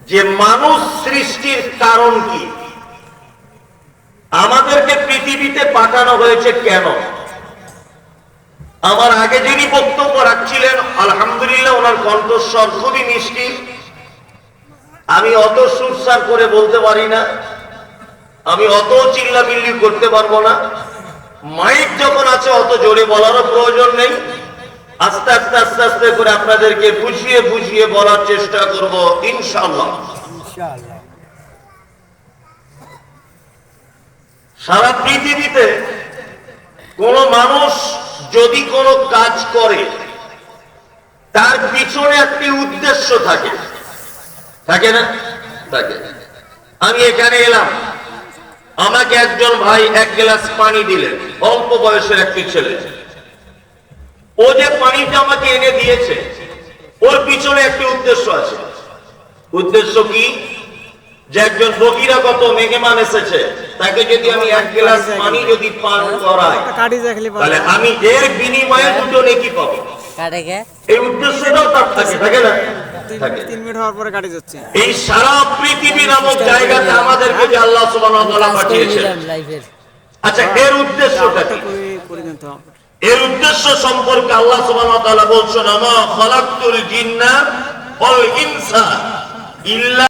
যে মানুষ সৃষ্টির কারণ কি, আমাদেরকে পৃথিবীতে পাঠানো হয়েছে কেন। আমার আগে যিনি বক্তব্য রাখছিলেন, আলহামদুলিল্লাহ, ওনার কণ্ঠস্বর খুবই মিষ্টি। আমি অত সুরসার করে বলতে পারি না, আমি অত চিল্লামিল্লি করতে পারবো না। মাইক যখন আছে অত জোরে বলারও প্রয়োজন নেই। আস্তে আস্তে আস্তে আস্তে করে আপনাদেরকে বুঝিয়ে বুঝিয়ে বলার চেষ্টা করব ইনশাআল্লাহ। সারা পৃথিবীতে কোন মানুষ যদি কোনো কাজ করে তার পিছনে একটি উদ্দেশ্য থাকে, থাকে না? থাকে। আমি এখানে এলাম, আমাকে একজন ভাই এক গ্লাস পানি দিলেন, অল্প বয়সের একটি ছেলে। ও যে পানিটা আমাকে এনে দিয়েছে, ওর পিছনে একটি উদ্দেশ্য আছে। উদ্দেশ্য কি? যে একজন বহিরাগত মেহমান এসেছে, তাকে যদি আমি এক গ্লাস পানি যদি পান করাই, তাহলে আমি এর বিনিময়ে দুটো নেকি পাবো। এই উদ্দেশ্যটাও তার থাকে, থাকে না? 3 মিনিট হওয়ার পরে গাড়ি যাচ্ছে। এই সারা পৃথিবী নামক জায়গাতে আমাদেরকে যে আল্লাহ সুবহানাহু ওয়া তাআলা পাঠিয়েছেন, আচ্ছা এর উদ্দেশ্যটা কি? এর উদ্দেশ্য সম্পর্কে আল্লাহ সুবহানাহু ওয়া তাআলা বলছেন, আমা খালাকতুল জিন্না ওয়াল ইনসা ইল্লা